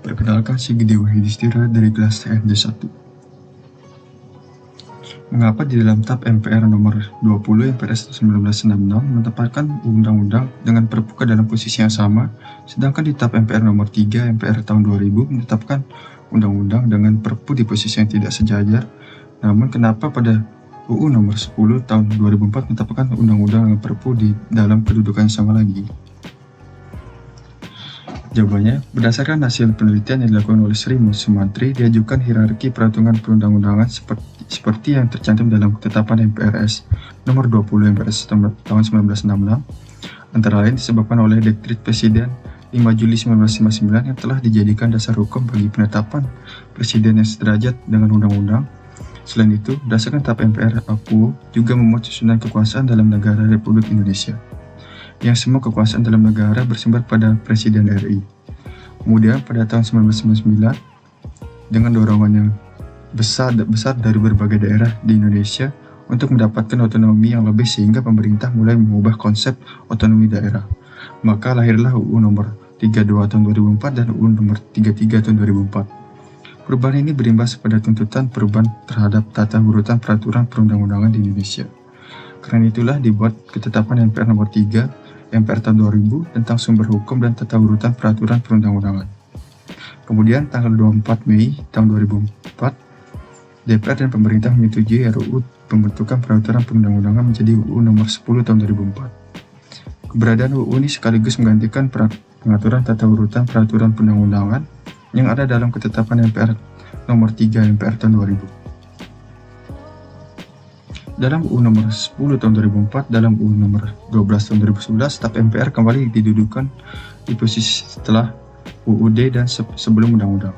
Perkenalkan, Sigit Dewa Yudhistira dari kelas TND 1. Mengapa di dalam TAP MPR nomor 20 MPRS 1966 menetapkan undang-undang dengan Perpu dalam posisi yang sama, sedangkan di TAP MPR nomor 3 MPR tahun 2000 menetapkan undang-undang dengan Perpu di posisi yang tidak sejajar? Namun kenapa pada UU nomor 10 tahun 2004 menetapkan undang-undang dengan Perpu di dalam kedudukan yang sama lagi? Jawabannya, berdasarkan hasil penelitian yang dilakukan oleh Sri Sumantri, diajukan hierarki peraturan perundang-undangan seperti yang tercantum dalam ketetapan MPRS nomor 20 MPRS tahun 1966, antara lain disebabkan oleh Dekret Presiden 5 Juli 1959 yang telah dijadikan dasar hukum bagi penetapan presiden yang sederajat dengan undang-undang. Selain itu, berdasarkan TAP MPR APU juga memuat susunan kekuasaan dalam negara Republik Indonesia, yang semua kekuasaan dalam negara bersumber pada Presiden RI. Kemudian pada tahun 1999, dengan dorongan yang besar dari berbagai daerah di Indonesia untuk mendapatkan otonomi yang lebih sehingga pemerintah mulai mengubah konsep otonomi daerah. Maka lahirlah UU nomor 32 tahun 2004 dan UU nomor 33 tahun 2004. Perubahan ini berimbas pada tuntutan perubahan terhadap tata urutan peraturan perundang-undangan di Indonesia. Karena itulah dibuat ketetapan MPR nomor 3 MPR tahun 2000 tentang sumber hukum dan tata urutan peraturan perundang-undangan. Kemudian tanggal 24 Mei tahun 2004, DPR dan pemerintah menyetujui RUU pembentukan peraturan perundang-undangan menjadi UU nomor 10 tahun 2004. Keberadaan UU ini sekaligus menggantikan pengaturan tata urutan peraturan perundang-undangan yang ada dalam ketetapan MPR nomor 3 MPR tahun 2000. Dalam UU nomor 10 tahun 2004, dalam UU nomor 12 tahun 2011, TAP MPR kembali didudukan di posisi setelah UUD dan sebelum undang-undang.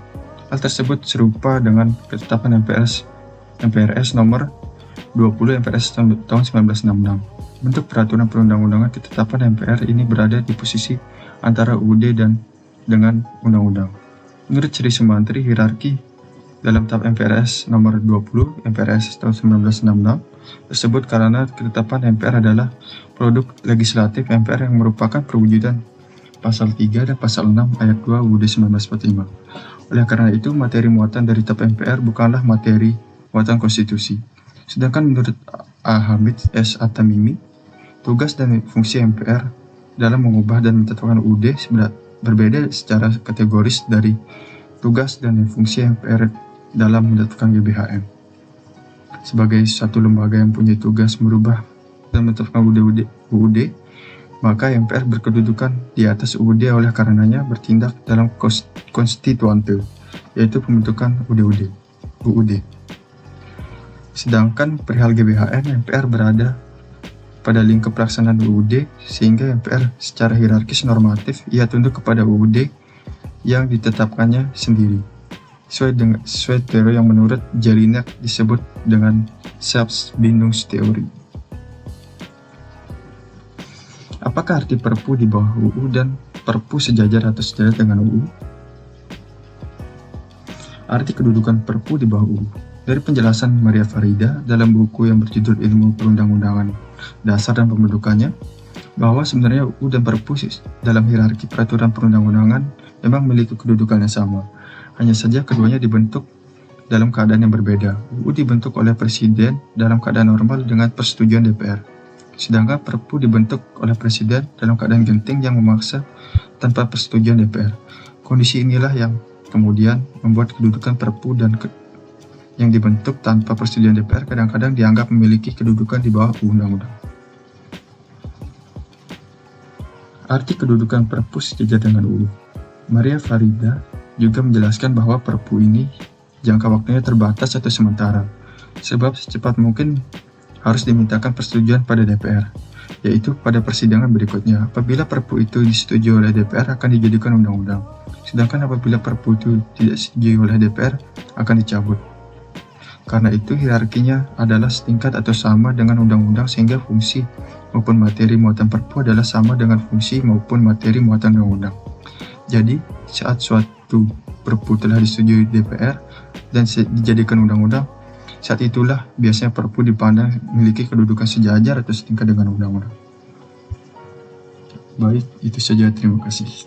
Hal tersebut serupa dengan ketetapan MPRS nomor 20 MPRS tahun 1966. Bentuk peraturan perundang-undangan ketetapan MPR ini berada di posisi antara UUD dan dengan undang-undang. Menurut Sri Sumantri, hierarki dalam TAP MPRS nomor 20 MPRS tahun 1966 tersebut karena ketetapan MPR adalah produk legislatif MPR yang merupakan perwujudan pasal 3 dan pasal 6 ayat 2 UUD 1945. Oleh karena itu, materi muatan dari TAP MPR bukanlah materi muatan konstitusi. Sedangkan menurut A. Hamid S. Atamimi, tugas dan fungsi MPR dalam mengubah dan menetapkan UUD berbeda secara kategoris dari tugas dan fungsi MPR dalam menetapkan GBHM. Sebagai satu lembaga yang punya tugas merubah dan menetapkan UUD, maka MPR berkedudukan di atas UUD, oleh karenanya bertindak dalam konstituante, yaitu pembentukan UUD. Sedangkan perihal GBHM, MPR berada pada lingkup pelaksanaan UUD, sehingga MPR secara hierarkis normatif ia tunduk kepada UUD yang ditetapkannya sendiri, sesuai teori yang menurut Jelinek disebut dengan Selbstbindungsteorie. Apakah arti Perpu di bawah UU dan Perpu sejajar atau sejajar dengan UU? Arti kedudukan Perpu di bawah UU. Dari penjelasan Maria Farida dalam buku yang berjudul Ilmu Perundang-undangan Dasar dan Pembentukannya, bahwa sebenarnya UU dan Perpu dalam hierarki peraturan perundang-undangan memang memiliki kedudukan yang sama. Hanya saja keduanya dibentuk dalam keadaan yang berbeda. UU dibentuk oleh Presiden dalam keadaan normal dengan persetujuan DPR. Sedangkan Perpu dibentuk oleh Presiden dalam keadaan genting yang memaksa tanpa persetujuan DPR. Kondisi inilah yang kemudian membuat kedudukan Perpu dan yang dibentuk tanpa persetujuan DPR kadang-kadang dianggap memiliki kedudukan di bawah undang-undang. Arti kedudukan Perpu sejajar dengan UU. Maria Farida juga menjelaskan bahwa Perpu ini jangka waktunya terbatas atau sementara, sebab secepat mungkin harus dimintakan persetujuan pada DPR, yaitu pada persidangan berikutnya. Apabila Perpu itu disetujui oleh DPR akan dijadikan undang-undang, sedangkan apabila Perpu itu tidak disetujui oleh DPR akan dicabut. Karena itu hierarkinya adalah setingkat atau sama dengan undang-undang, sehingga fungsi maupun materi muatan Perpu adalah sama dengan fungsi maupun materi muatan undang-undang. Jadi, saat suatu Perpu telah disetujui DPR dan dijadikan undang-undang, saat itulah biasanya Perpu dipandang memiliki kedudukan sejajar atau setingkat dengan undang-undang. Baik, itu saja. Terima kasih.